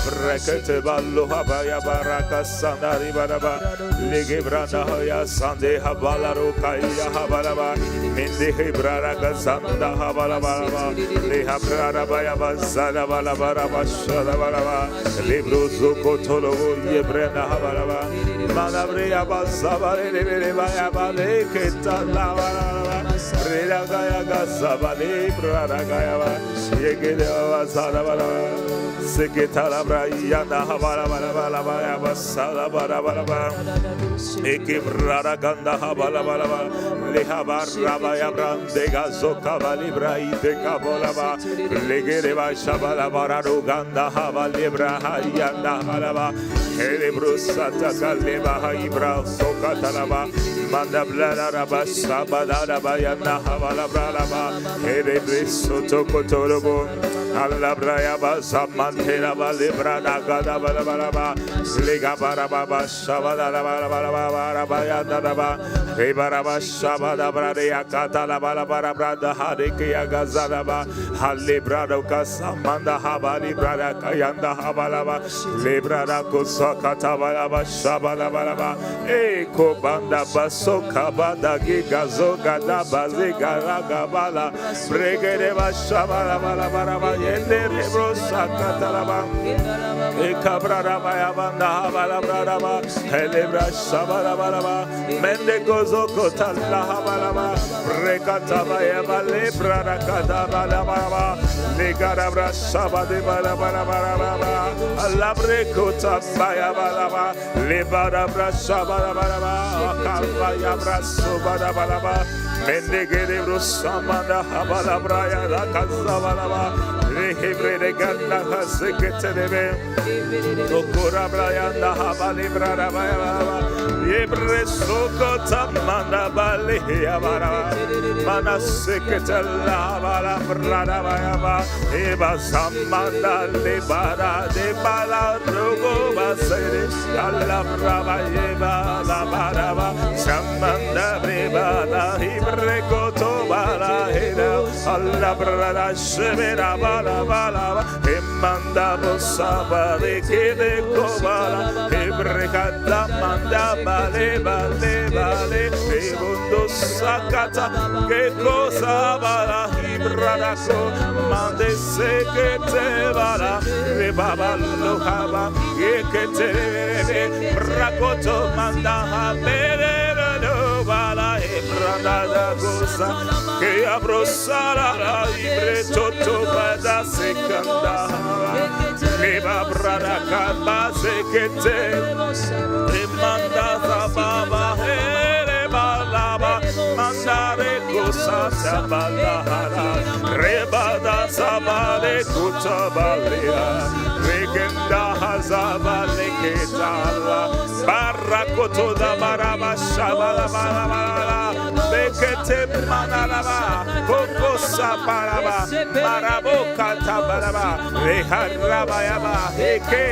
Rekete ballo habaya baraka sandari baraba lege brada hoya sande habala rokaya habalaba mende hebrara gazanda habalaba le habrara baya bazada balabara bashada balaba libro zokotolo yebrena habalaba manabreya bazabale lebele baya bale ketala balaba rela gaya gazabale brada gaya yegede bazada balaba Seketala brayanda habala bala bala bala basala bala bala bala ekibrara ganda habala bala bala lehabara baya brande gazoka bali brai de kabola ba legere ba shabala bara ganda habali brahayanda halaba elebrusa takaleba haibra sokatalaba manda blala raba sabala bayanda habala bala ba elebruso tokotorobo Allah braya bazamantela balibrana gada balabalaba liga barababa shabada balabalaba bayanda daba ribaraba shabada bradia katala balabarada hadikia gazadaba halibrado kasamanda habali brada kayanda habalaba librada kusakata balaba shabada balaba eko banda basoka bada gigazo gada baziga ragabala bregede bashabala balaba yende rebrosa katalaba ekabrada bayabanda habala brada helebra shabala balaba mende gozo kotala habalaba rekata bayabale brada kadabala balaba legarabra shabade balaba balaba alabre kota bayabalaba lebarabra shabala balaba akabaya sobada balaba mende gerebro samanda habala braya la kazabalaba Hebre de ganda haseketebe Tokura brayanda habali brada baya Yebre sokota manda bali yabara Mana seketela bala brada baya Eba samanda le bara de bala rogo basere Alla braba yeba la baraba Samanda breba la hibre koto bala heda Alla brada shebera bala balaba emanda bosaba de kede kobala ebrekata manda bale bale bale ebundo sakata ke cosa bala hibradaso mande sekete bala rebaba lohaba yekete brakoto manda hamere no bala brada goza que abrosara la libre toto bada secanda leva brada kabase que te manda baba hele balaba mandare goza sabalahara rebada sabale kutabalia regenda hazabale ketala barakoto da baraba shabala baraba bekete manalaba koko sabaraba maraboka tabaraba reharaba yaba eke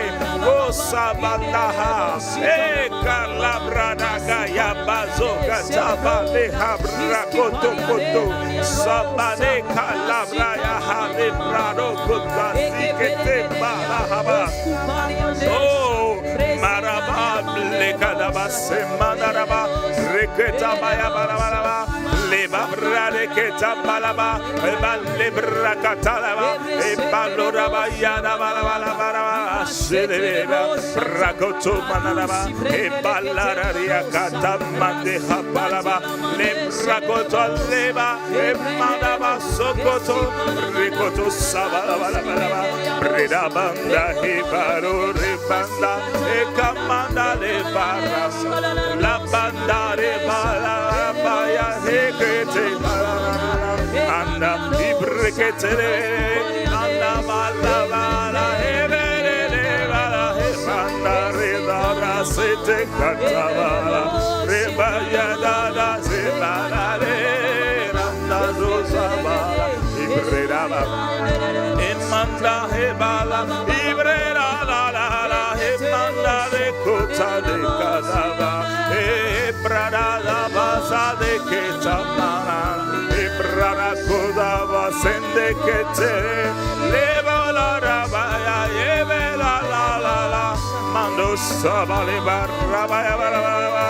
kosa bandaha eka labrada gaya bazoka tabale habrakoto koto sabane kalabra ya halibrado kota sikete balahaba oh maraba lekadaba semanaraba reketa baya baraba leba brade keta balaba eba lebra katalaba eba loraba yana balaba seleba rakoto manaraba eba lararia kata mande habalaba lebra koto leba emanaba sokoto rekoto sabalaba breda banda hibaro rebanda ekamanda lebara la banda rebala baya hekete anda ibrekete anda bala hebele bala hebanda redara sete katabala rebaya dada sebala anda zozabala ibredaba emanda hebala ibrera la hebanda de kota de kadaba ebrada la basa de ketamana ebrada koda basende kete leva la rabaya yevela la mando sabale barabaya baraba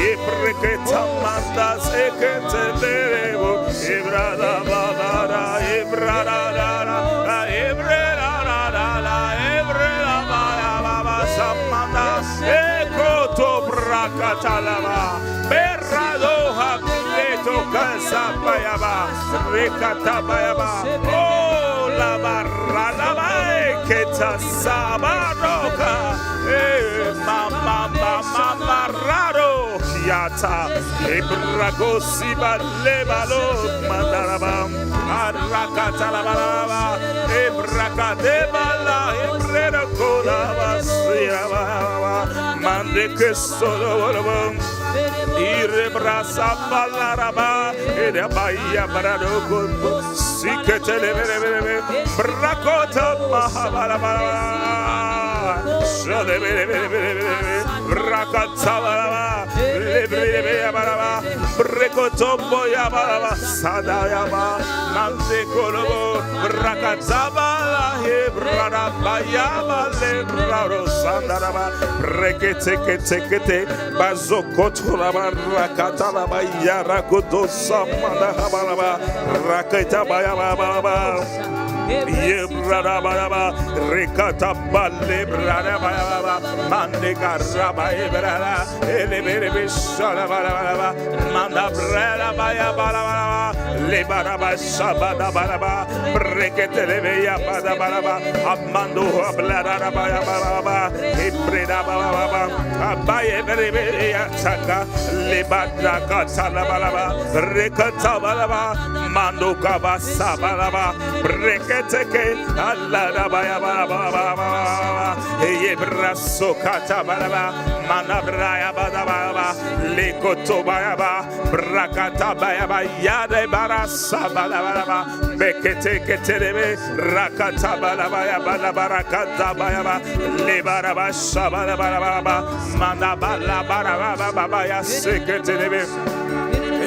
ebreketa manda sekete levo ebrada babara ebrada la ebrada ebrada baba samanda ekoto brakatalaba berrado hableto kansa bayaba rekata bayaba oh la barra la keta sabaroka mama raro yata ebragosi balebalo mandaraba arakata la baraba ebrakadebala ebrero kola basiraba mande que solo irebrasa balaraba eda bahia barado siketele brakota mahabaraba shode brakata baraba lebre baraba brekotombo ya baraba sadaya ba mande kolobo brakata bala hebrada bayaba lebraro sandaraba rekete bazokoto la barakata la bayara koto samana habalaba raketa bayaba yebrada bayaba rekata balle brada bayaba mande garaba ebrada elebere bishala bayaba manda brada bayaba le baraba shabada baraba rekete lebeya bada baraba amando blada bayaba ebrada bayaba abaye berebe saka le bada katala baraba rekata baraba mando kabasa baraba reketeke alla bayaba yebraso kata baraba manabra bada baraba le koto bayaba brakata bayaba yade barasa baraba bekete ketelebe rakata baraba yaba barakata bayaba le baraba shabala baraba manabala baraba baba ya seketelebe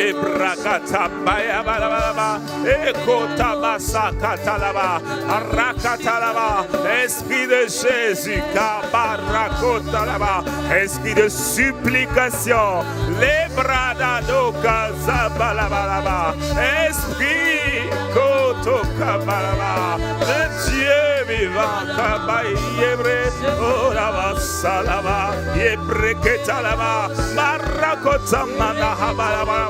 ebrakata baya baraba ekota basa katalaba arakatalaba esprit de Jésus kabarakota laba esprit de supplication les bras d'Adoka zabalabalaba esprit koto kabalaba de Dieu vivant kabayebre oraba salaba yebreketalaba marakota mana habalaba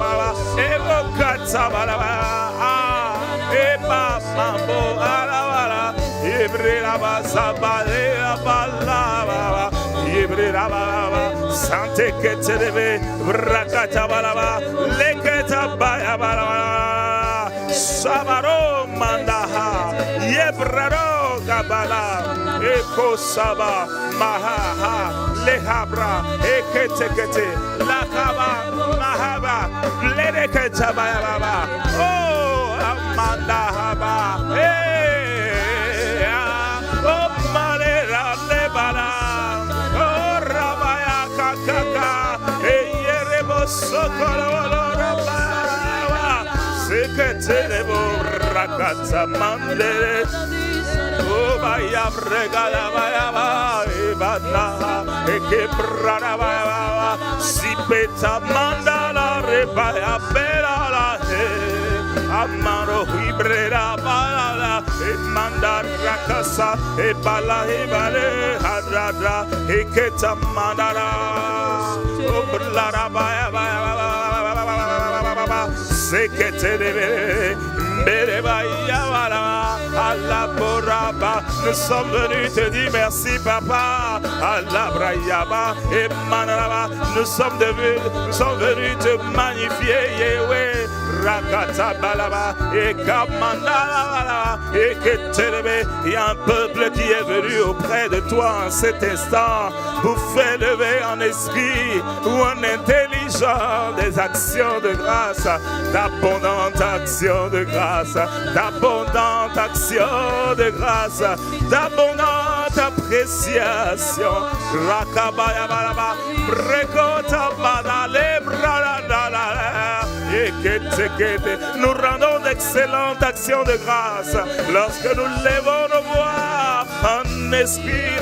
Sante que te debe, Brakata balaba, Leketa baya balaba, Sabaro mandaha, Yebraro gabala, Eko saba, Mahaha, Lehabra, Ekete, Lakaba, Mahaba, Ledeketa baya baba, Oh, Amanda haba, Oh, Malera lebala. Seketelebo rakata mandere o baya regala baya ibana ekebrara baya sipeta mandala rebaya bela amaro hibrera bala mandar rakasa e bala ibale hadra eketa mandara o blara baya nous sommes venus te dire merci papa. Et nous sommes venus te magnifier Yahweh. Rakata balaba et kamandala et que il y a un peuple qui est venu auprès de toi en cet instant pour faire lever en esprit ou en intelligence des actions de grâce, d'abondantes actions de grâce, d'abondantes actions de grâce, d'abondantes appréciations. Rakabaya balaba brekota badale bradala. Nous rendons d'excellentes actions de grâce lorsque nous levons nos voix en esprit,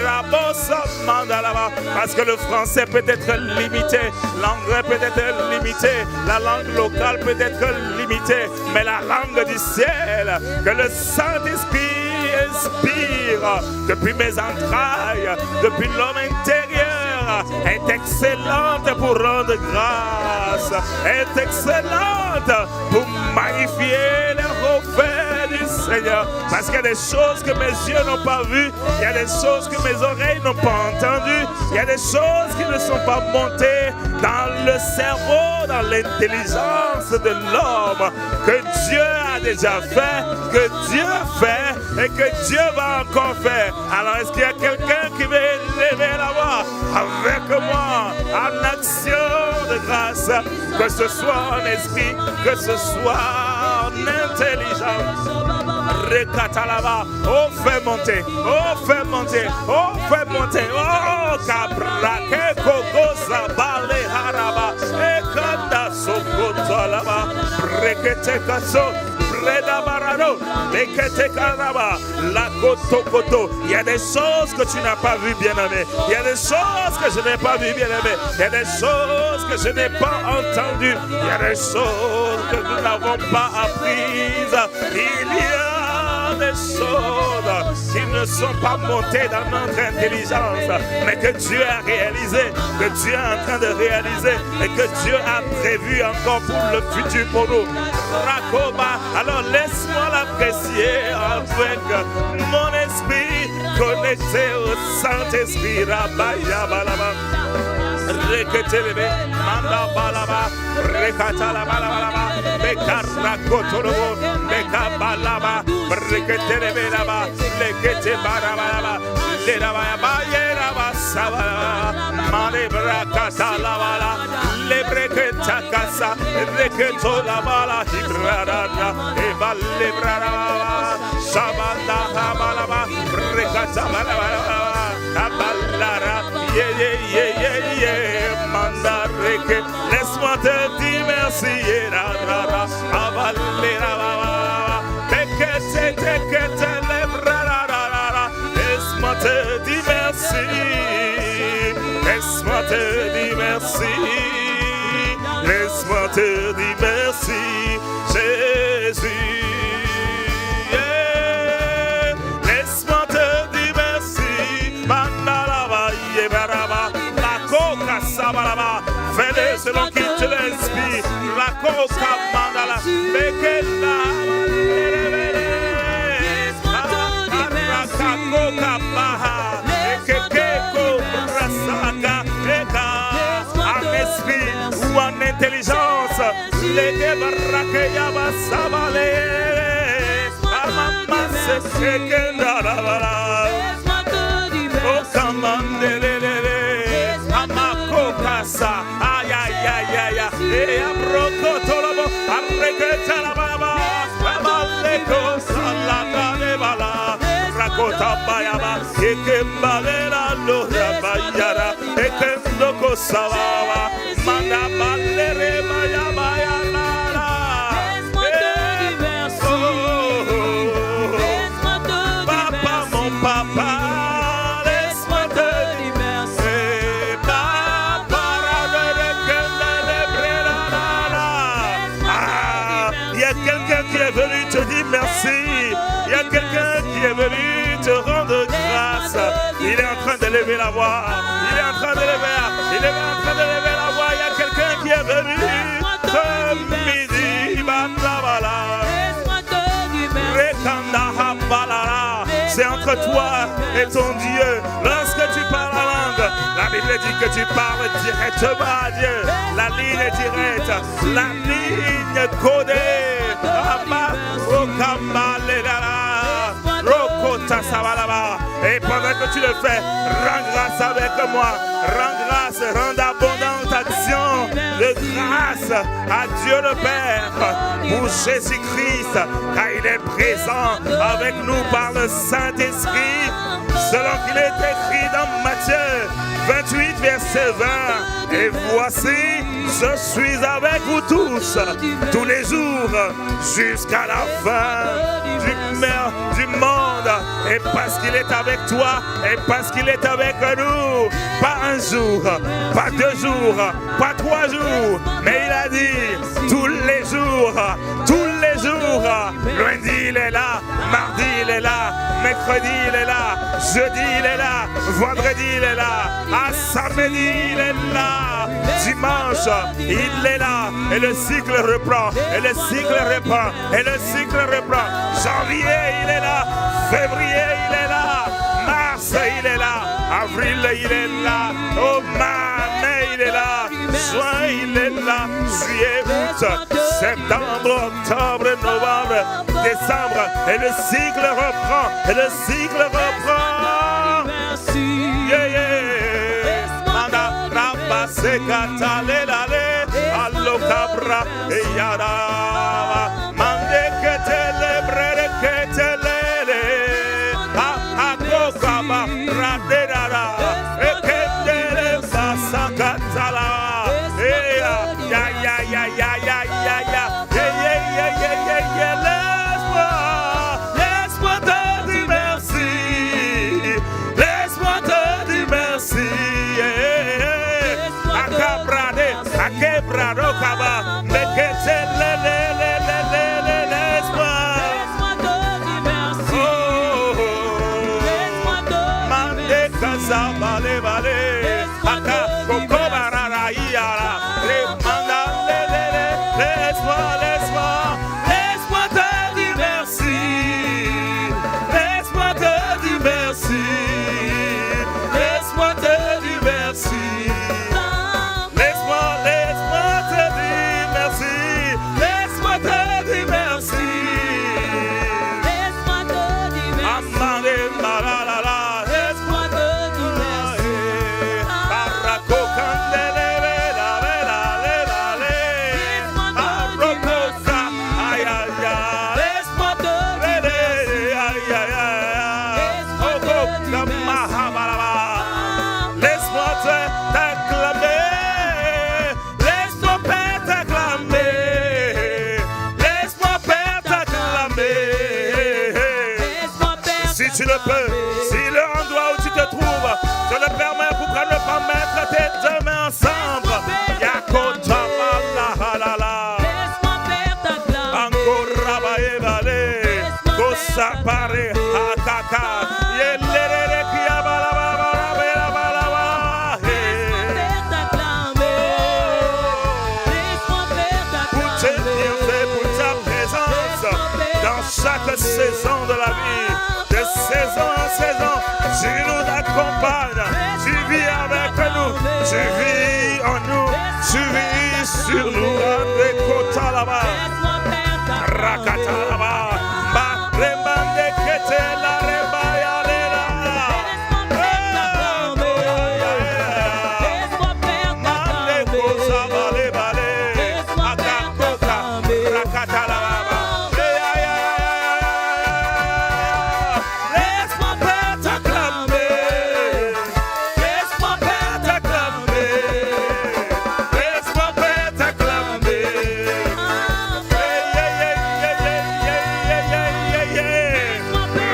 parce que le français peut être limité, l'anglais peut être limité, la langue locale peut être limitée, mais la langue du ciel que le Saint-Esprit inspire depuis mes entrailles, depuis l'homme intérieur, est excellente pour rendre grâce, est excellente pour magnifier les refaits du Seigneur. Parce qu'il y a des choses que mes yeux n'ont pas vues, il y a des choses que mes oreilles n'ont pas entendues, il y a des choses qui ne sont pas montées dans le cerveau, dans l'intelligence de l'homme, que Dieu a déjà fait, que Dieu fait et que Dieu va encore faire. Alors est-ce qu'il y a quelqu'un qui veut lever la voix avec moi en action de grâce, que ce soit en esprit, que ce soit en intelligence? Rekatalava, oh fais monter, oh fais monter, oh fais monter, oh kabrake koko zabale haraba, ekanda sokotolava, rekete kaso. Il y a des choses que tu n'as pas vues, bien-aimé. Il y a des choses que je n'ai pas vues, bien-aimé. Il y a des choses que je n'ai pas entendues. Il y a des choses que nous n'avons pas apprises. Il y a des choses qui ne sont pas montées dans notre intelligence, mais que Dieu a réalisé, que Dieu est en train de réaliser et que Dieu a prévu encore pour le futur pour nous. Rakoba, alors laisse-moi l'apprécier avec mon esprit connecté au Saint-Esprit. Rabaya balaba, reketelebe, manda balaba, rekatala balaba, bekara kotolobo, bekabalaba, reketelebe laba, lekete baraba, leraba yeraba sabala, malebra katalabala, lebreketa kasa, reketo labala hibrada, eva lebrada, sabala habalaba, rekata balaba, abalara, ye, mandareke, laisse-moi te dire merci, rara, abalera, tekete lebrada, laisse-moi te dire merci, laisse-moi te dire merci. Laisse-moi te dire merci, Jésus. Yeah. Laisse-moi te dire merci. Mandalaba, yebaraba, la coca sabalaba. Fais-le selon qui te l'inspire. La coca mandala, bekela. La coca l'intelligence. Les débarraqueyaba sabale. Amama se sekendalabala. Oh, kamandelele. Amako kasa. Aïe, aïe, aïe, aïe. Et abrokotolobo. Arreketalababa. Amaleko salakanebala. Rakota bayaba. Ekembalela lora bayara. Ekendoko sawawa. Manda balere bayaba yala. Papa, mon papa. Laisse-moi te dire merci. Papa, il y a quelqu'un qui est venu te dire merci. Il y a quelqu'un qui est venu te rendre grâce. Il est en train de lever la voix. Il est en train de lever la voix. Il y a quelqu'un qui est venu ce midi. C'est entre toi et ton Dieu. Lorsque tu parles la langue, la Bible dit que tu parles directement à Dieu. La ligne est directe, la ligne codée. Et pendant que tu le fais, rends grâce avec moi. Rends grâce, rends abondante action de grâce à Dieu le Père pour Jésus-Christ, car il est présent avec nous par le Saint-Esprit, selon qu'il est écrit dans Matthieu 28, verset 20. Et voici, je suis avec vous tous les jours, jusqu'à la fin du monde. Et parce qu'il est avec toi, et parce qu'il est avec nous, pas un jour, pas 2 jours, pas 3 jours, mais il a dit tous les jours. Lundi il est là, mardi il est là, mercredi il est là, jeudi il est là, vendredi il est là, à samedi il est là, dimanche il est là, et le cycle reprend, et le cycle reprend, et le cycle reprend. Janvier il est là, février il est là, mars il est là, avril il est là, oh mai il est là, juin il est là, juillet, août, septembre, octobre, novembre, décembre, et le cycle reprend, et le cycle reprend. Yeah, yeah. Manda rapa sekata lelale, allo cabra e yada, mande ketele brere ketele, akokaba radera, eketele basakatala, ya ya ya ya ya ya ya. Laisse-moi te dire merci. Laisse-moi te dire merci. Akabrade, akebrado kaba, mekete laisse-moi. Mande kaza vale vale, aka kokobarara iara, remanda laisse-moi. Laisse-moi te dire merci. Laisse-moi te dire merci. Laisse-moi te dire merci. Laisse-moi te dire merci. Laisse-moi te dire merci. Laisse-moi te dire merci. Amande malalala. Laisse-moi te dire merci. Barako kandele vela vela vela le. Barokosa ay ay ay. Laisse-moi te dire merci. Ay ay ay. Oko kamahabalaba. Laisse-moi t'acclamer. Laisse-moi Père t'acclamer. Laisse-moi Père t'acclamer. Laisse-moi Père Si tu le peux, si le endroit où tu te trouves, je le permets, pourquoi ne pas mettre tes 2 mains ensemble? Yakota malahalala. Laisse-moi Père t'acclamer. Ancora baevale. Kosa pare hakaka. Yelere kia balabala balabala. Père t'acclamer. Laisse-moi Père Pour tes t'acclamer. bienfaits, pour ta présence dans chaque saison de la vie, de saison en saison, tu nous accompagnes, tu vis avec nous, tu vis en nous, tu vis Agis sur nous, Rekota là-bas, Rakata là-bas, Remande Kete la Rebaya Lela. Mande Kosa Bale Bale, Akakota, Rakata là-bas. Laisse-moi Père t'acclamer. Laisse-moi Père t'acclamer. Laisse-moi Père t'acclamer.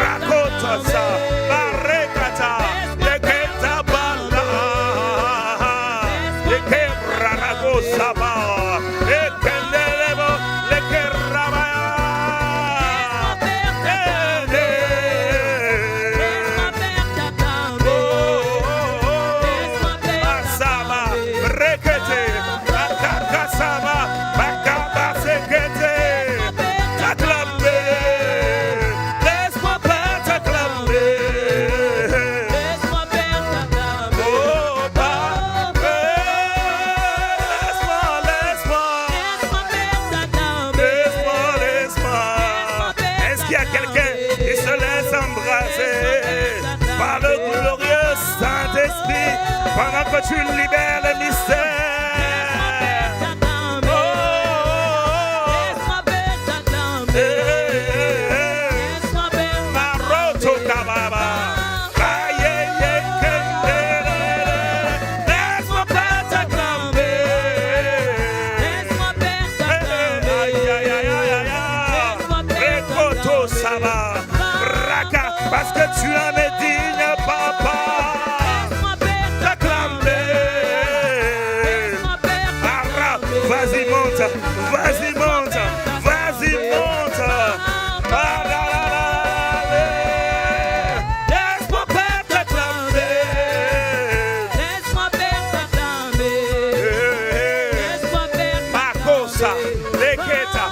Rakota, Barekata, Yeketa Bala, Yekebra Ragosaba, Yekendelebo, Lekerabaya. Asaba, Rekete, Akakasaba, Bakaba Sekete, Taklabe, laisse-moi Père t'acclamer. Oh, Père, laisse-moi. Est-ce qu'il y a quelqu'un qui se laisse embrasser par le glorieux Saint-Esprit pendant que tu libères le mystère? Maroto Kababa. Laisse-moi Père t'acclamer. Rekoto Saba. Raka, parce que tu en es digne, papa. T'acclamer. Ara, vas-y monte. Laisse-moi Père t'acclamer. Makosa, Leketa,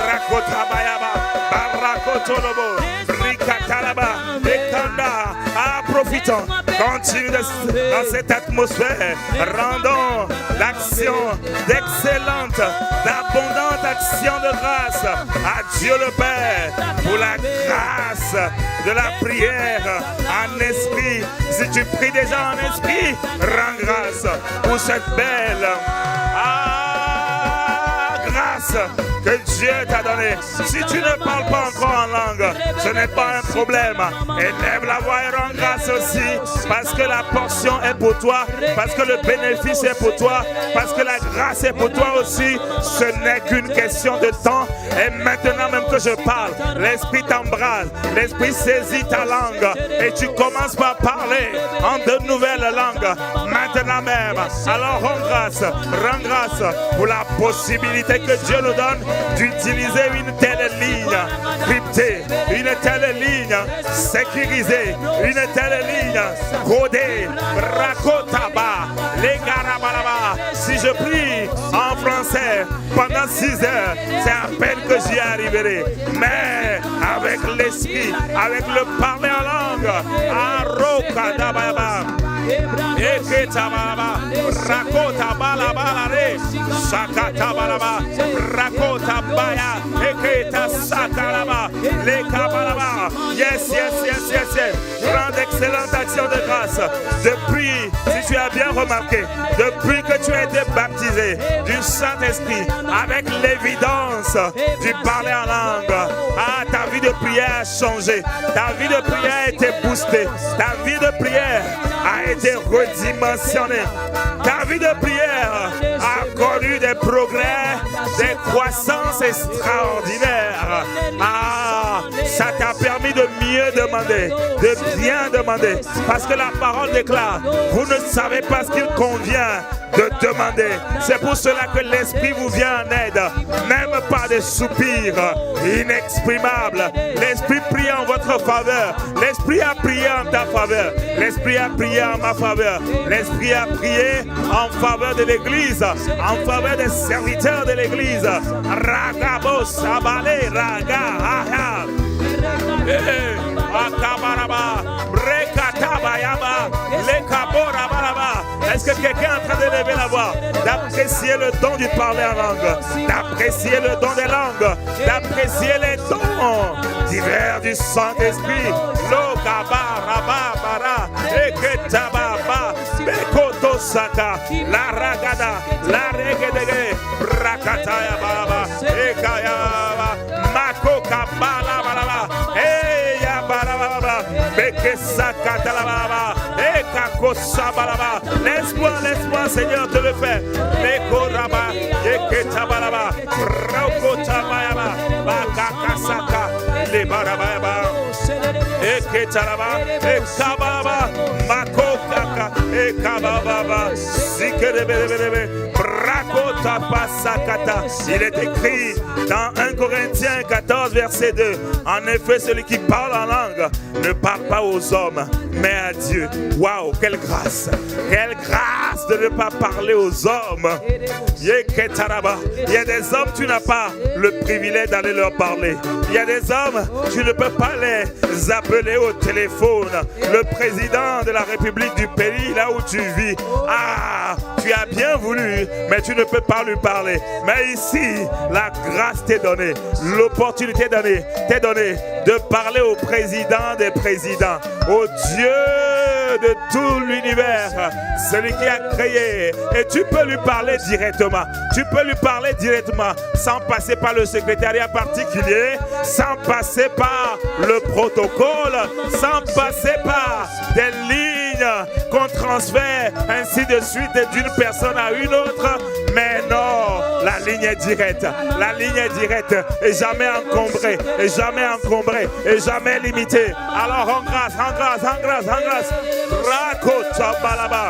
Rakota Bayaba, Barakotolobo, Rikatalaba, Ekanda. Profitons, continue dans cette atmosphère. Rendons l'action d'excellente, d'abondante action de grâce à Dieu le Père pour la grâce de la prière en esprit. Si tu pries déjà en esprit, rends grâce pour cette belle grâce que Dieu t'a donnée. Si tu ne parles pas encore en langue, ce n'est pas un problème. Élève la voix et rends grâce aussi, parce que la portion est pour toi, parce que le bénéfice est pour toi, parce que la grâce est pour toi aussi. Ce n'est qu'une question de temps. Et maintenant même que je parle, l'Esprit t'embrase, l'Esprit saisit ta langue et tu commences par parler en de nouvelles langues. Maintenant même, alors rends grâce pour la possibilité que Dieu nous donne d'utiliser une telle ligne cryptée, une telle ligne sécurisée, une telle ligne codée. Rakotaba, les garabalaba. Si je prie en français pendant 6 heures, c'est à peine que j'y arriverai. Mais avec l'esprit, avec le parler en langue, Arokadababa. Eketabalaba, Rakota Balabalare, Sakata Balaba, Rakota Baya, Eketa Sakalaba, Lekabalaba. Yes. Grande excellente action de grâce. Depuis, si tu as bien remarqué, depuis que tu as été baptisé du Saint-Esprit, avec l'évidence du parler en langue, ta vie de prière a changé. Ta vie de prière a été boostée. Ta vie de prière a été redimensionnée. Ta vie de prière a connu des progrès, des croissances extraordinaires. Ça t'a permis de mieux demander, de bien demander. Parce que la parole déclare, vous ne savez pas ce qu'il convient de demander. C'est pour cela que l'Esprit vous vient en aide, même par des soupirs inexprimables. L'Esprit prie en votre faveur. L'Esprit a prié en ta faveur. L'Esprit a prié en ma faveur. L'Esprit a prié en faveur de l'Église, en faveur des serviteurs de l'Église. Ragabo sabale raga Akabaraba, Rekatabayaba, Lekaborabaraba. Est-ce que quelqu'un est en train de lever la voix, d'apprécier le don du parler en langue, d'apprécier le don des langues, d'apprécier les dons divers du Saint-Esprit? Lo kaba raba bara eketababa bekoto saka la ragada la regedege brakataya baba ekaya mako kabala baba eya baba bekesaka baba ekakosa baba. Laisse-moi Seigneur te le faire. Meko raba eketabalaba rakotabayaba bakakasaka le baraba eketaraba ekabalaba makokaka ekababa sikerebe brakota pasakata. Il est écrit dans 1 Corinthiens 14 verset 2, en effet celui qui parle en langue ne parle pas aux hommes mais à Dieu. Waouh, quelle grâce de ne pas parler aux hommes. Il y a des hommes, tu n'as pas le privilège d'aller leur parler. Il y a des hommes, tu ne peux pas les appeler au téléphone. Le président de la République du pays, là où tu vis, tu as bien voulu, mais tu ne peux pas lui parler. Mais ici, la grâce t'est donnée, l'opportunité t'est donnée de parler au président des présidents, au Dieu de tout l'univers, celui qui a créé, et tu peux lui parler directement. Tu peux lui parler directement sans passer par le secrétariat particulier, sans passer par le protocole, sans passer par des lignes qu'on transfère ainsi de suite d'une personne à une autre. Mais non, la ligne est directe. La ligne est directe et jamais encombrée, et jamais encombrée, et jamais limitée. Alors en grâce, en grâce, en grâce, en grâce. Rakota balaba.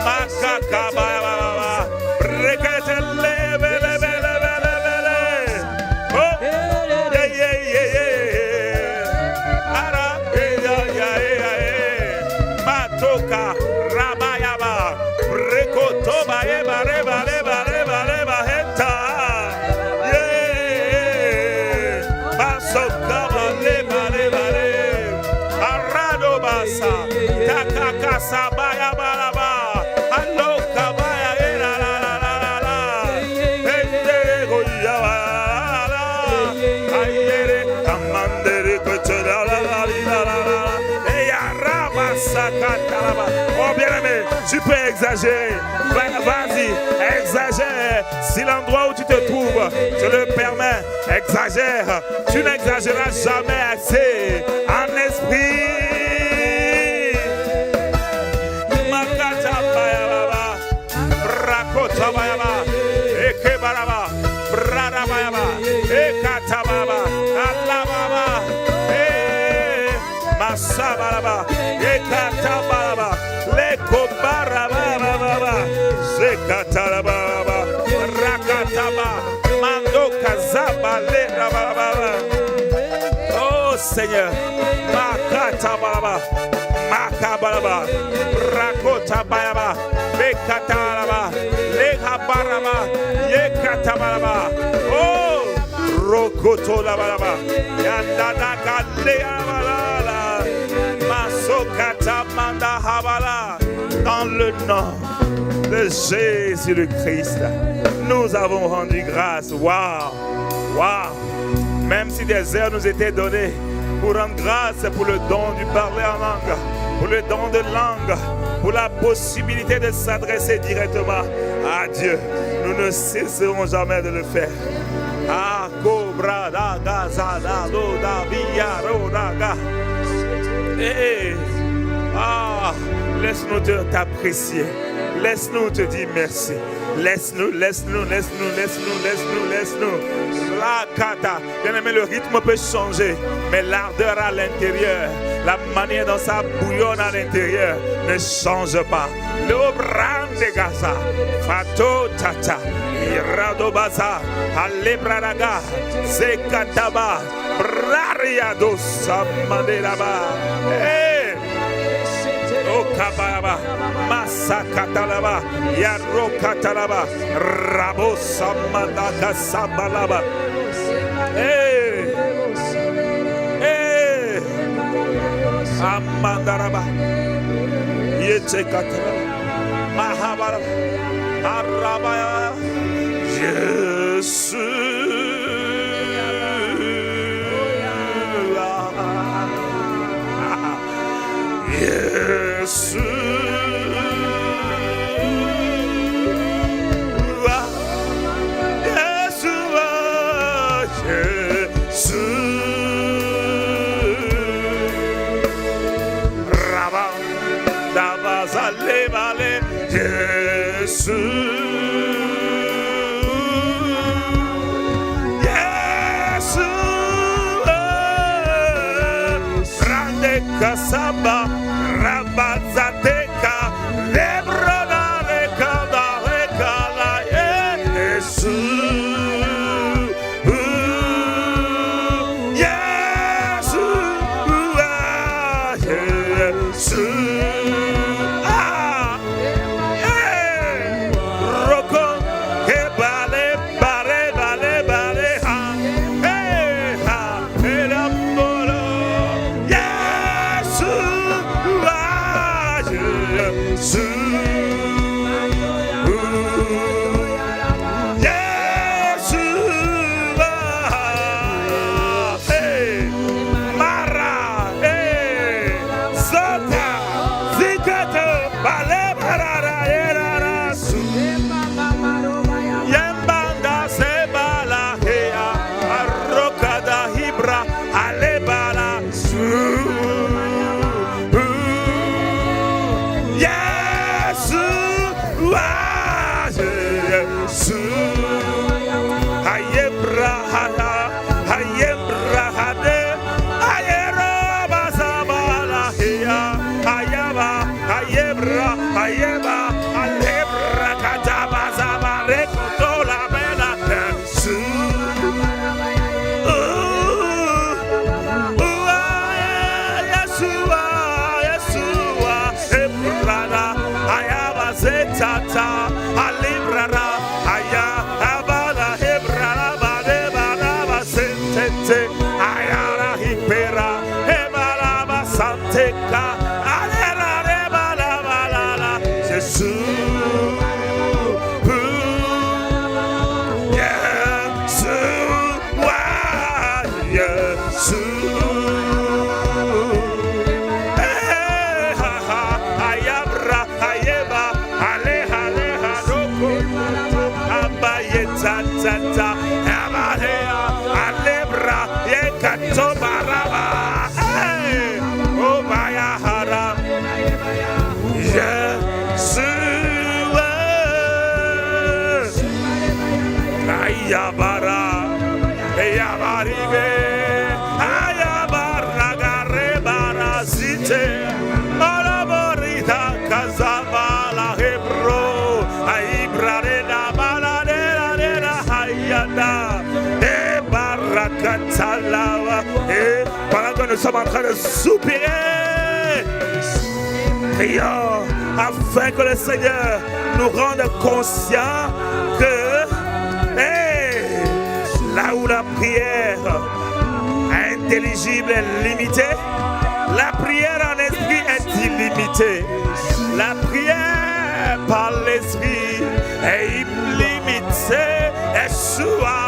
Makaka balaba. Rekete lebe lebe lebe lebe. Oh, yeah yeah yeah yeah. Ara ya ya ya. Matoka rabayaba. Rekoto bayeba reba leba leba leba heta. Yeah. Masoka leba leba leba. Takaka sabaya balaba, allo kabaya la la la la la, ende goya la, ayere amandere kochela la la la la, et araba sakatalaba. Oh bien-aimé, tu peux exagérer, vas-y, exagère. Si l'endroit où tu te trouves te le permet, exagère. Tu n'exagéreras jamais assez en esprit. Tabayaba, Ekebaraba, Bradabayaba, Ekatababa, Alababa, Masabaraba, Ekatabaraba, Lekobaraba, Zekataraba, Rakataba, Mandokazaba, Lerababa. Oh Seigneur, Makatabaraba, Makabaraba, Rakotabayaba, Bekataraba, Lehabaraba, Yekatabaraba. Oh, Rokoto Labaraba, Yandadaka Leabalala, Masokata Manda Habala. Dans le nom de Jésus le Christ, nous avons rendu grâce. Waouh, waouh. Même si des heures nous étaient données pour rendre grâce pour le don du parler en langue, pour le don de langue, pour la possibilité de s'adresser directement à Dieu, nous ne cesserons jamais de le faire. Laisse-nous t'apprécier. Laisse-nous te dire merci. Laisse-nous. La kata. Bien aimé, le rythme peut changer, mais l'ardeur à l'intérieur, la manière dont ça bouillonne à l'intérieur ne change pas. Le brande gaza, fato tata, irado baza, alebradaga, zekataba, brariado samandelaba. Okabayaba, Masakatalaba, Yarokatalaba, Rabo Samadaka Sabalaba. Amandaraba. Yetekatra. Mahabara. Arabaya. Kasaba Rabazateka Lebrona Rekada Rekala Yesu Yesu Yesu Roko Kebale Bare Bale Bare Ha Ha Elambolo Yabara, Yabarige, Ayabarra Garrebara Site, Malaborita Casabala Hebro, Aibrarena Baladera Nera Hayada, Barracatalawa, pendant que nous sommes en train de soupirer, prions afin que le Seigneur nous rende conscients que là où la prière intelligible est limitée, la prière en esprit est illimitée. La prière par l'esprit est illimitée. Yeshua.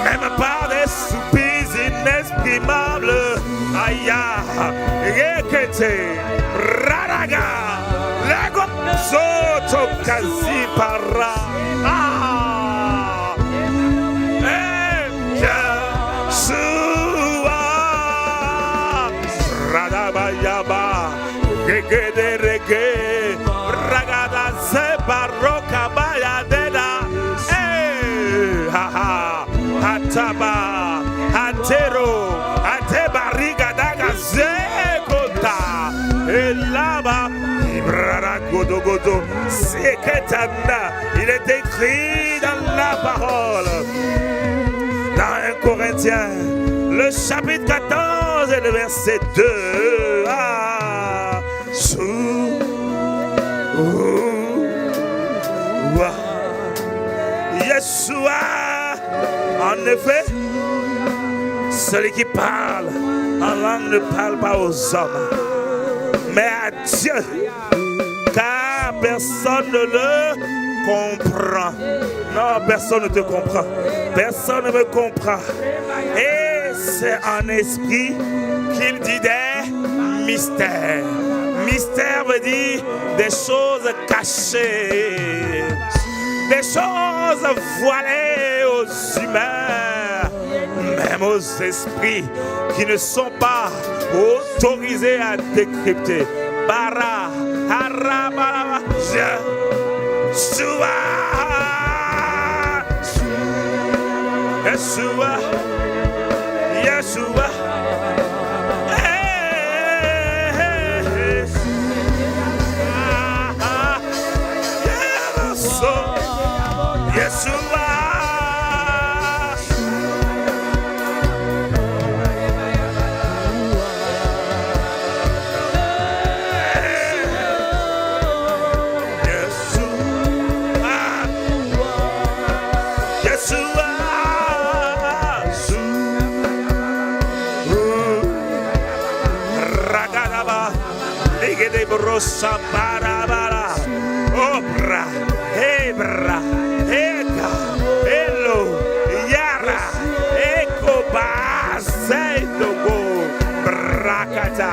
Même par des soupirs inexprimables. Aya, Rekete, Raraga. Soto kasi para Yeshua Radabayaba Gege rege Ragada se baroka bayadena Ataba Atero Atebariga daga zekota Elaba il est écrit dans la parole, dans 1 Corinthiens, le chapitre 14 et le verset 2. Yeshua, en effet, Celui qui parle en langue ne parle pas aux hommes, mais à Dieu, car personne ne le comprend. Non, personne ne te comprend. Personne ne me comprend. Et c'est en esprit qu'il dit des mystères. Mystère veut dire des choses cachées, des choses voilées aux humains, même aux esprits qui ne sont pas autorisés à décrypter. Bara, harabara, Yeshua, Yeshua, Yeshua. Yeshua, Ragadaba, Ligede Brosa Barabara, Obra, Hebra. Hello, Yara, Eko Basedogo, Brakata,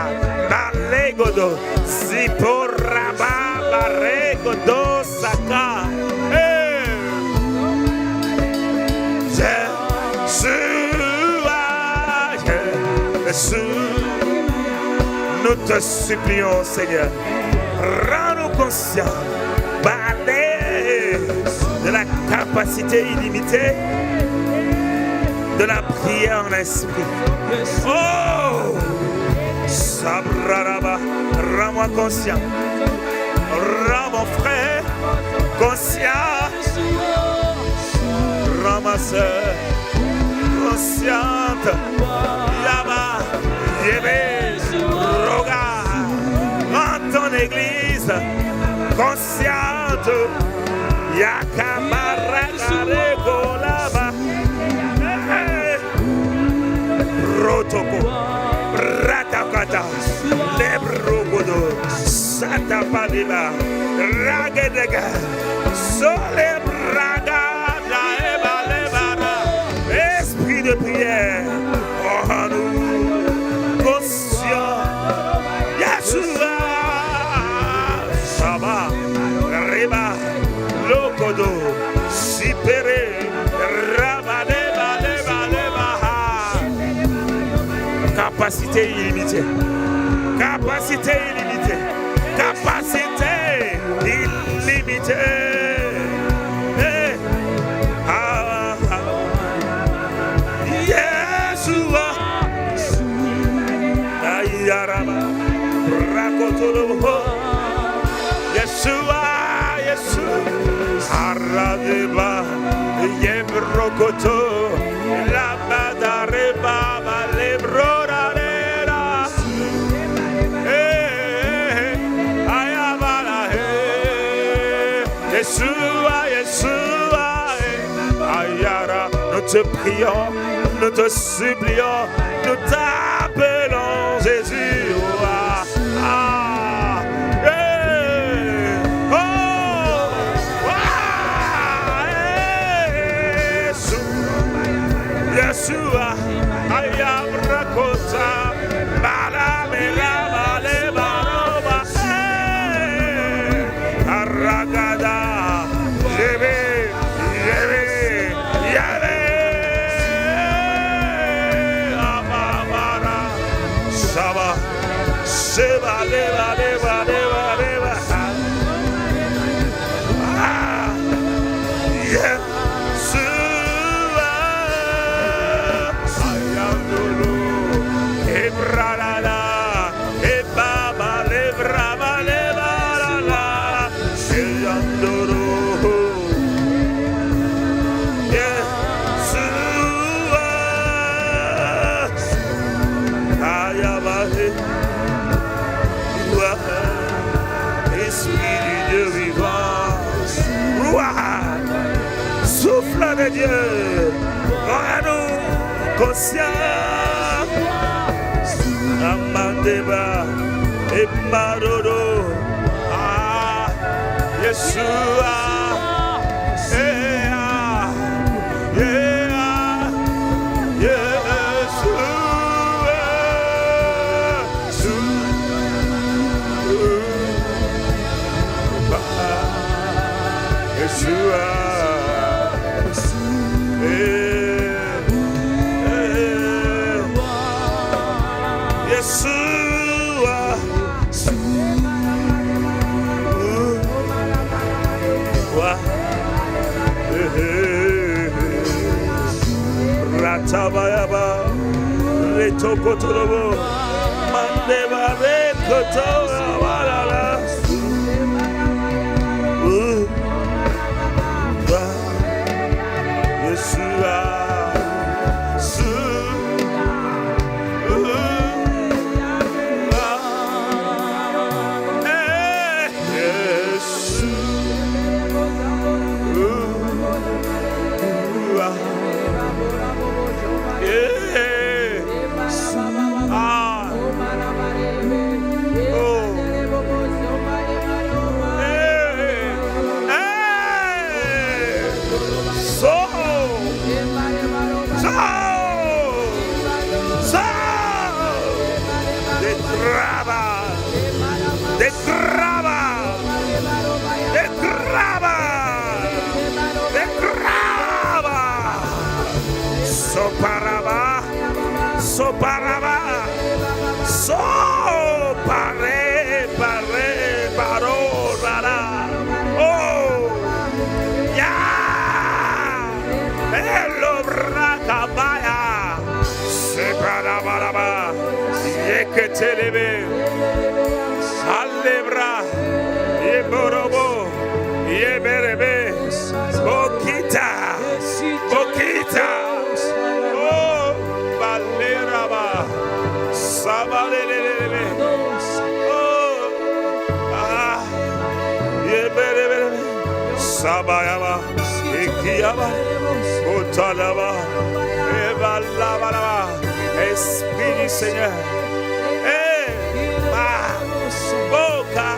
Balegodo, Ziporaba, Baregodo, Saka, Jésus, nous te supplions, Seigneur, rends-nous conscients, de la capacité illimitée de la prière en esprit. Oh! Sabraraba, rends-moi conscient. Rends mon frère conscient. Rends ma soeur consciente. Yaba, Yébé, Roga. Rends ton église consciente. Yakamaragare golaba, protoko, ratakata, lebrogodo, satapadiba, ragedega, sole braga, eba lebara, esprit de prière, oh nous, conscient, Yeshua, Saba, Reba. Lokodo, Sipere, Rabadeba, Leba, Leba. Capacité illimitée. Capacité illimitée. Capacité illimitée. Hey. Ah, ah. Yeshua. Ayaraba. Rakotolo. Yeshua. Aradeba, Yebrokoto, Labadareba, Lebrorarera, Ayabala, Yeshua, Yeshua, Ayara, nous te prions, nous te supplions, nous t'appelons Jésus. Yeshua, ayam rakota, balamela balebaroba, aragada, yebe, yebe, yebe, amamara, shaba, sheba, leba, leba, leba, leba, yeah. Souffle de Dieu, rends-nous conscients. Mandeba, Emarodo, ah, Yeshua, yeah, yeah, Yeshua, Yeshua, Ratabayaba, Retokotorobo, Mandeba, Rekotowarala, Yeshua, Soparaba, so pare, baro, rara, oh, ya, hello, rakabaya, separabaraba, yeketelebe, salebra, yeborobo, yeberebe, bokita, bokita. Sabayaba, Ekiaba, Otalaba, Evalabalaba, Esprit du Seigneur, Ma, Boca,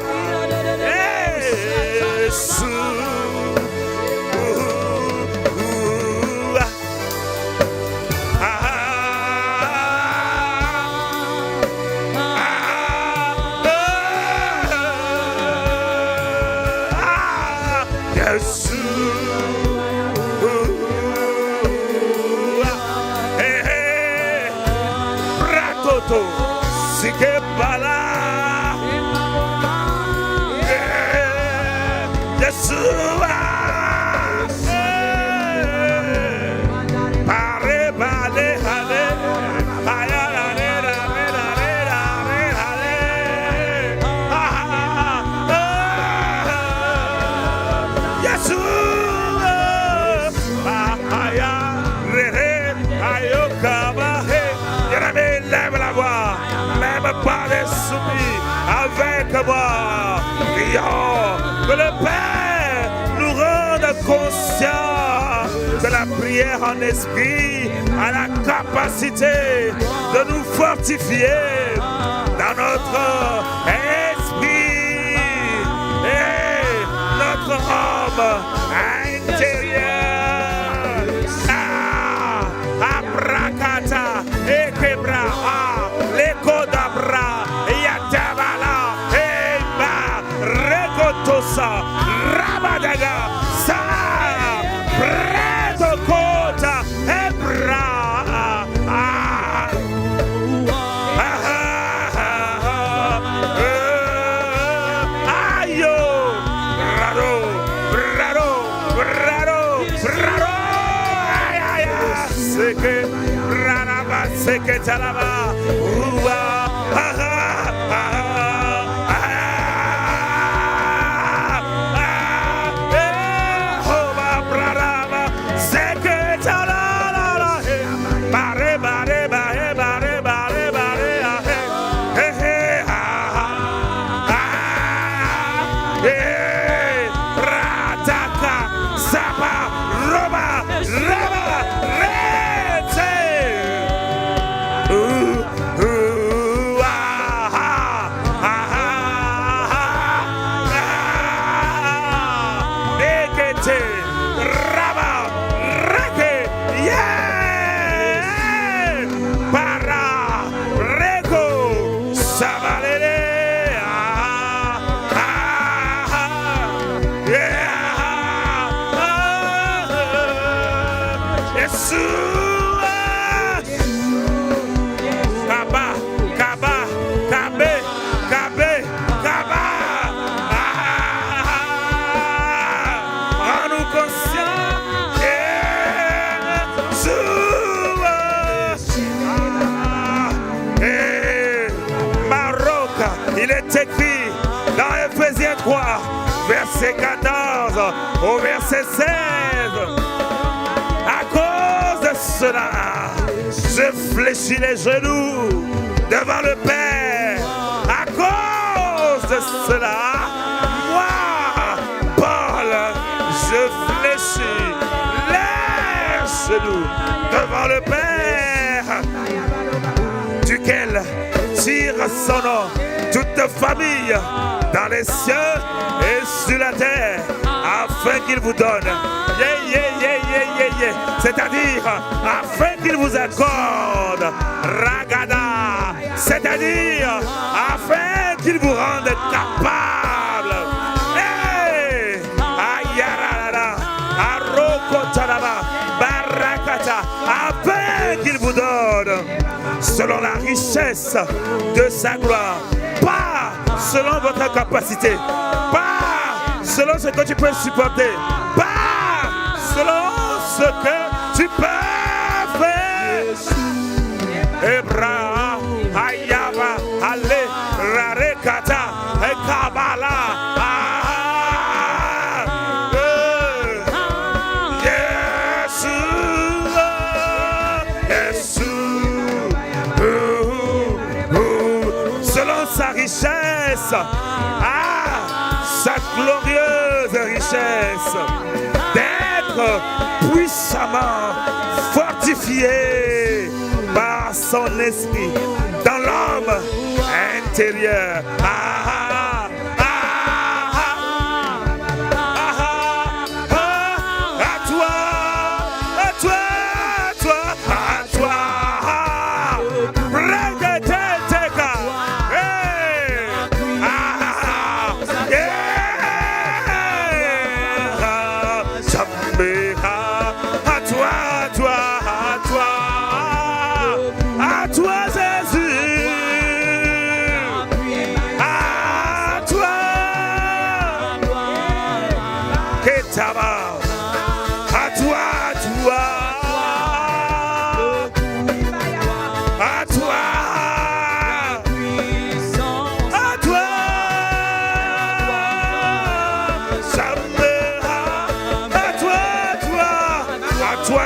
avec moi, prions que le Père nous rende conscients que la prière en esprit a la capacité de nous fortifier dans notre esprit et notre homme intérieur. Abrakata et Kebra, Lekodabra. Rabadaga, Sa, Preto Kota, Ebra, Ayo, Raro, Raro, Raro, Raro, Seke, Ranaba, Seke Talaba, Uwa, Il est écrit dans Ephésiens 3, verset 14 au verset 16. À cause de cela, je fléchis les genoux devant le Père. À cause de cela, moi, Paul, je fléchis les genoux devant le Père, duquel tire son nom toute famille dans les cieux et sur la terre, afin qu'il vous donne, c'est-à-dire afin qu'il vous accorde, ragada, c'est-à-dire afin qu'il vous rende capable, ayarara, arokotaraba, barakata, afin qu'il vous donne selon la richesse de sa gloire, pas selon votre capacité, pas selon ce que tu peux supporter, pas selon ce que tu peux faire. Ebra, Ayaba, Ale, Rarekata, Ekabala. Sa richesse, sa glorieuse richesse, d'être puissamment fortifié par son esprit dans l'homme intérieur.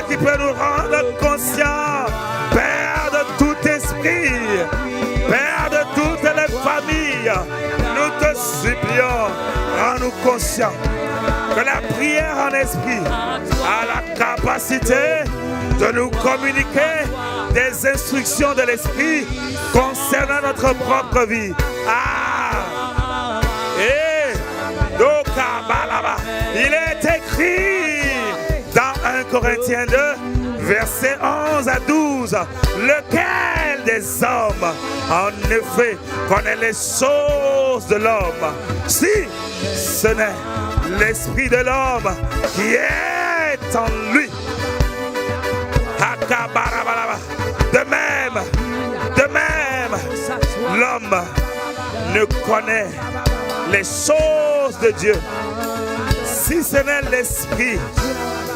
Qui peut nous rendre conscients, Père de tout esprit, Père de toutes les familles, nous te supplions, rends-nous conscients que la prière en esprit a la capacité de nous communiquer des instructions de l'esprit concernant notre propre vie. Il est écrit dans 1 Corinthiens 2, versets 11 à 12, lequel des hommes, en effet, connaît les choses de l'homme, si ce n'est l'esprit de l'homme qui est en lui. De même, l'homme ne connaît les choses de Dieu, si ce n'est l'esprit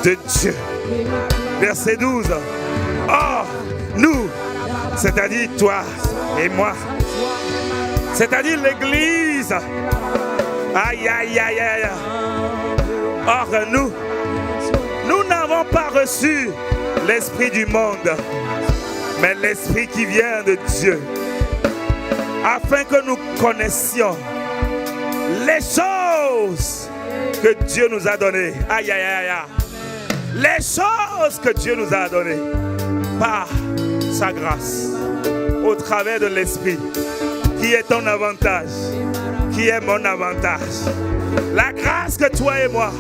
de Dieu. Verset 12. Or, nous, c'est-à-dire toi et moi, c'est-à-dire l'Église, or nous n'avons pas reçu l'esprit du monde, mais l'esprit qui vient de Dieu, afin que nous connaissions les choses que Dieu nous a données. Les choses que Dieu nous a données par sa grâce, au travers de l'esprit, qui est ton avantage, qui est mon avantage. La grâce que toi et moi,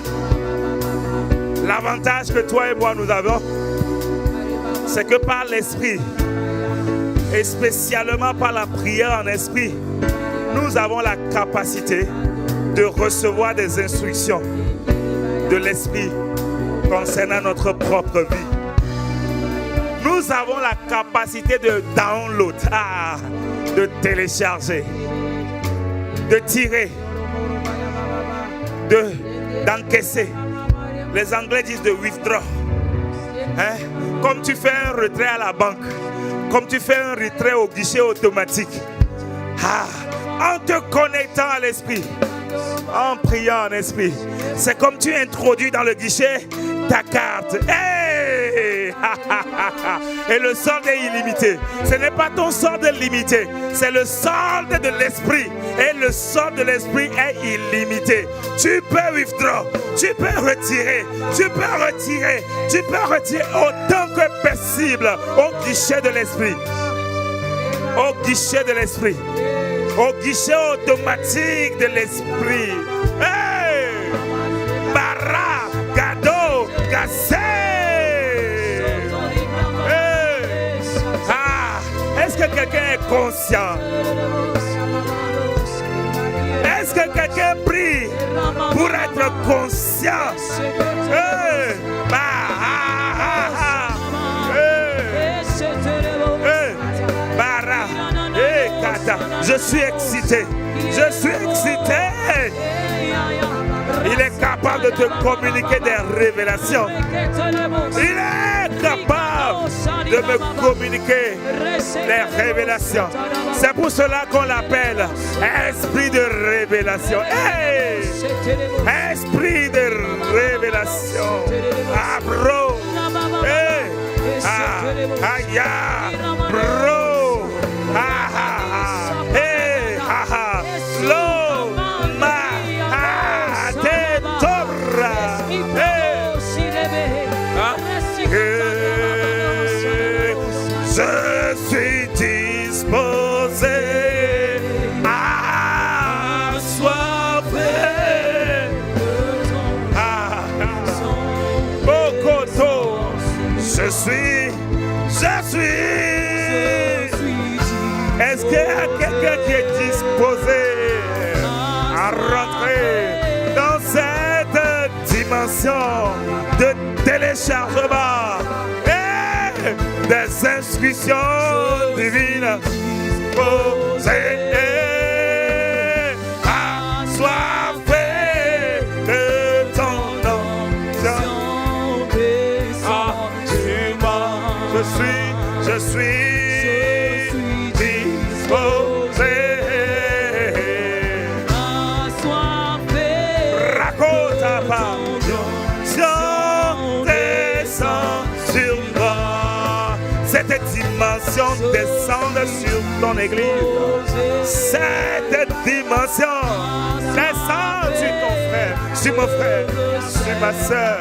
l'avantage que toi et moi nous avons, c'est que par l'esprit, et spécialement par la prière en esprit, nous avons la capacité de recevoir des instructions de l'esprit concernant notre propre vie. Nous avons la capacité de download, de télécharger, de tirer, d'encaisser. Les Anglais disent de withdraw. Comme tu fais un retrait à la banque, comme tu fais un retrait au guichet automatique. en te connectant à l'esprit, en priant en esprit. C'est comme tu introduis dans le guichet ta carte. Hey! Et le solde est illimité. Ce n'est pas ton solde limité, c'est le solde de l'esprit. Et le solde de l'esprit est illimité. Tu peux withdraw, tu peux retirer, tu peux retirer, tu peux retirer autant que possible au guichet de l'esprit. Au guichet de l'esprit. Au guichet automatique de l'esprit. Hey! Bara, Gado, Gassé. Hey! Ah! Est-ce que quelqu'un est conscient? Est-ce que quelqu'un prie pour être conscient? Hey! Bah, ah, ah, ah. Hey! Hey! Bara, hey, Kata. Je suis excité. Je suis excité. Il est capable de te communiquer des révélations. Il est capable de me communiquer des révélations. C'est pour cela qu'on l'appelle esprit de révélation. Hey! Esprit de révélation. Ah, bro. Hey! Ah, aïe, bro. Ah, ah, ah. Hey, ah, ah. Slow, ma, ah, te torra. Hey. Ah. Je suis disposé à soifé. Ah, Bokoto. Je suis. Est-ce qu'il y a quelqu'un qui est disposé à rentrer dans cette dimension de téléchargement et des instructions divines posées à soifé de ton nom? Je suis disposé. Raconte ta passion descend sur moi. Cette dimension descend sur ton église. Cette dimension descend sur ton frère, sur mon frère, sur ma soeur.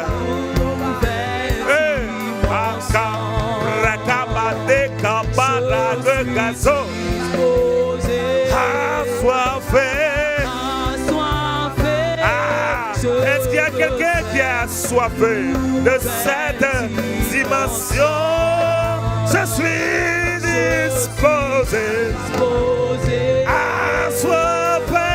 Assoiffé. Ah, est-ce qu'il y a quelqu'un qui est assoiffé de cette dimension? Je suis disposé. Assoiffé.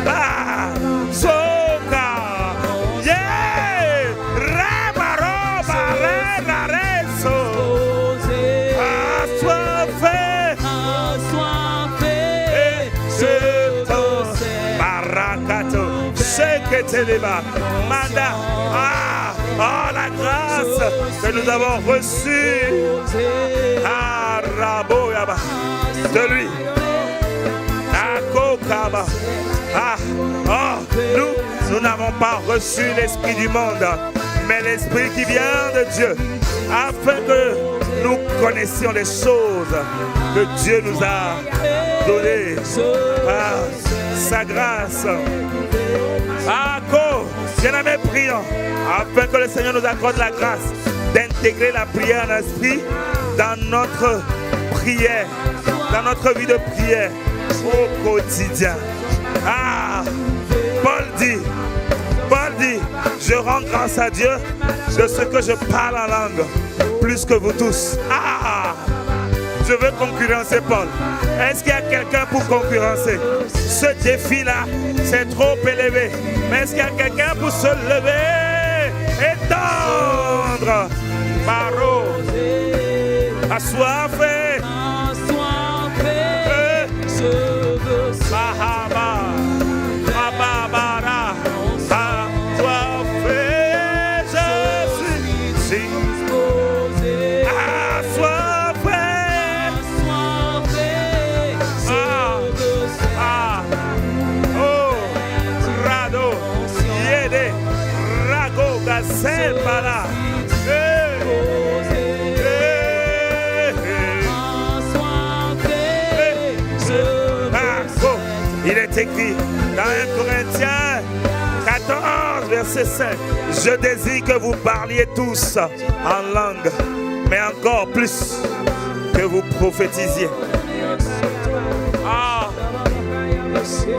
Ah, soka. Yeah. Ramaroba, renareso. Manda, la grâce que nous avons reçue de lui. Nous n'avons pas reçu l'esprit du monde, mais l'esprit qui vient de Dieu, afin que nous connaissions les choses que Dieu nous a données par sa grâce. Bien-aimés, prions afin que le Seigneur nous accorde la grâce d'intégrer la prière en esprit dans notre prière, dans notre vie de prière au quotidien. Paul dit, je rends grâce à Dieu de ce que je parle en langue, plus que vous tous. Je veux concurrencer Paul. Est-ce qu'il y a quelqu'un pour concurrencer? Ce défi-là, c'est trop élevé. Mais est-ce qu'il y a quelqu'un pour se lever et tendre? Maro, assoiffé. Bahama, Babara, assoiffé. Je suis assoiffé. Il est écrit dans 1 Corinthiens 14, verset 5. Je désire que vous parliez tous en langue, mais encore plus que vous prophétisiez. Ah, sur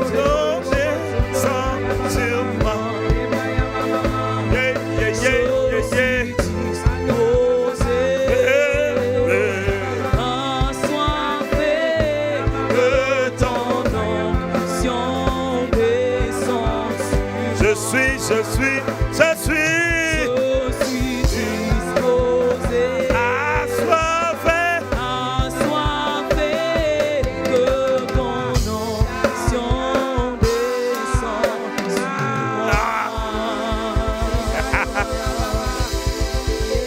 moi. Yeah, yeah, yeah, yeah, yeah. Je suis disposé, assoiffé, que ton onction descende sur moi.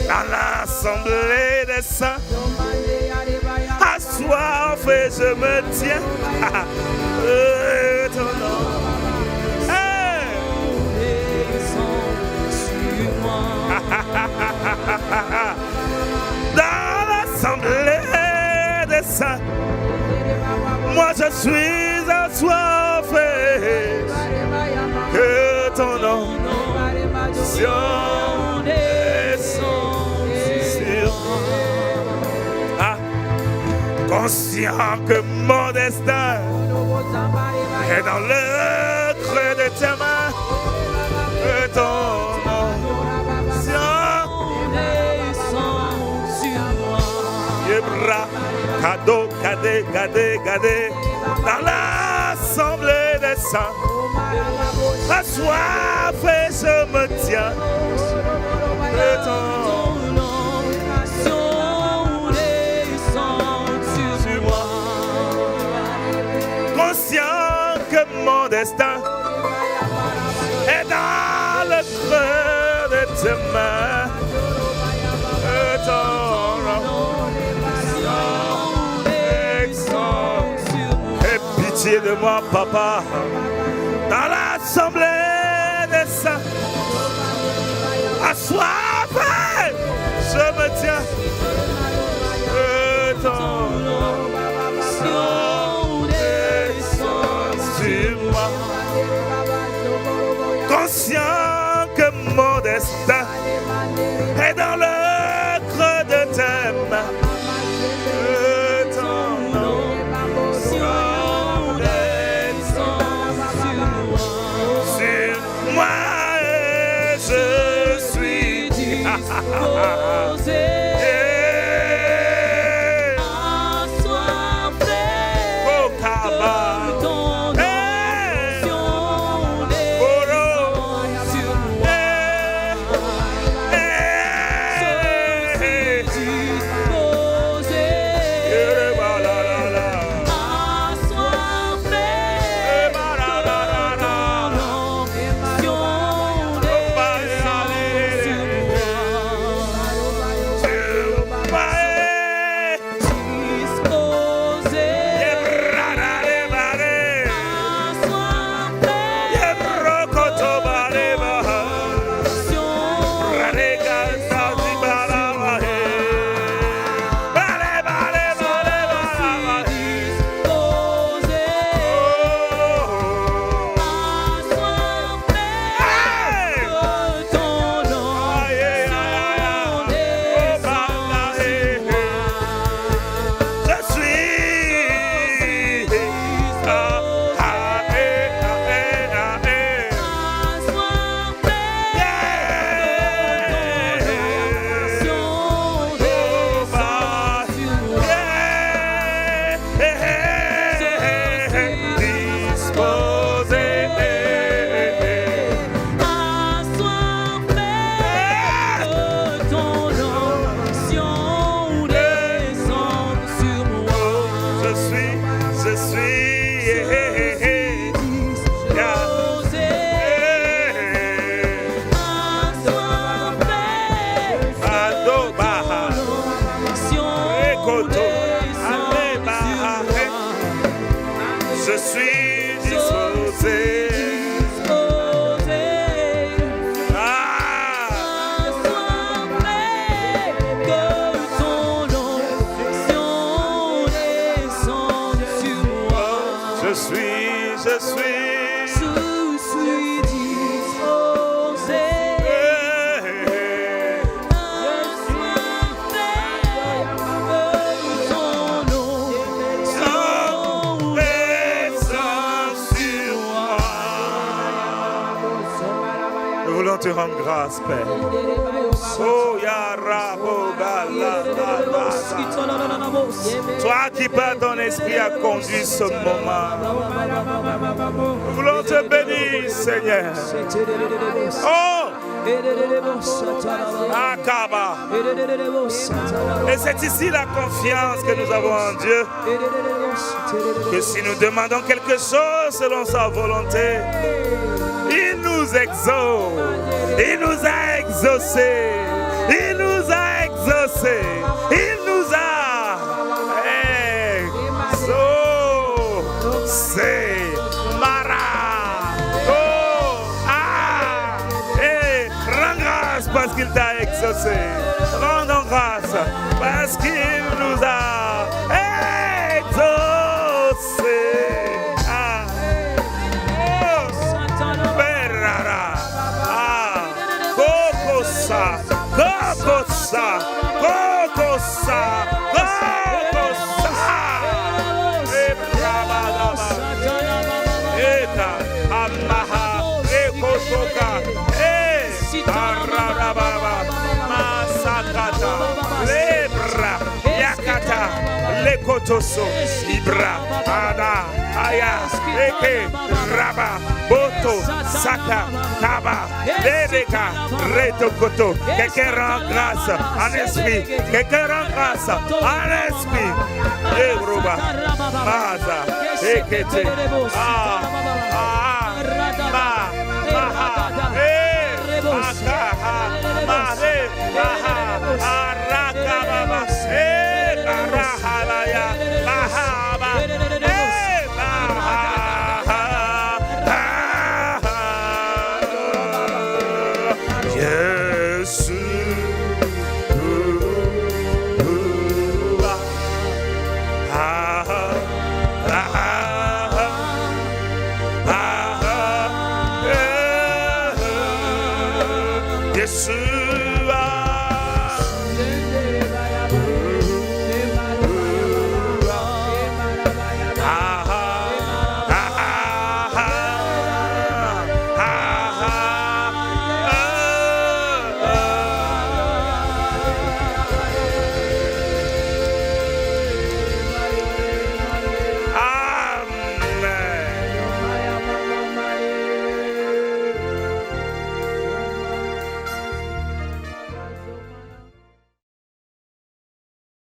Dans l'assemblée des saints, assoiffé, je me tiens. Ton nom. Dans l'assemblée des saints, moi je suis assoiffé, que ton nom descende sur moi. Ah, conscient que mon destin est dans le creux de tes mains, que ton cadeau, gadé, dans l'assemblée des saints, assoiffé, je me tiens, que ton onction descende sur moi. Conscient que mon destin est dans le creux de tes mains, que ton pitié de moi, papa, dans l'assemblée des saints, assoiffé, je me tiens, que ton onction descende sur moi. Conscient que mon destin est dans le creux de tes mains, Disposé. je suis disposé. Nous voulons te rendre grâce, Père. Oh, toi qui par ton esprit a conduit ce moment. Nous voulons te bénir, Seigneur. Oh! Akaba. Et c'est ici la confiance que nous avons en Dieu. Que si nous demandons quelque chose selon sa volonté, il nous exauce. Il nous a exaucés. Il nous a exaucés. Il nous a exaucés. Mara. Oh. Ah. Et rends grâce parce qu'il t'a exaucé. Rendons grâce parce qu'il nous a exaucés. Ah. Oh. Berara. Ah. Kokosa. Kokosa. Kokosa. Kokosa. Eta. Amaha. Ekosoka. Arababa. Masakata. Lebra. Yakata. Lekotoso. Ibra. Ada. Aya. Eke. Raba. Boto. Saka. Taba. Lereka. Retokoto. Quelqu'un rend grâce en esprit. Quelqu'un rend grâce en esprit. Ebroba. Maza. Ekete. Ah. Ah. Ma. Maha. Makaha. Mahe. Maha.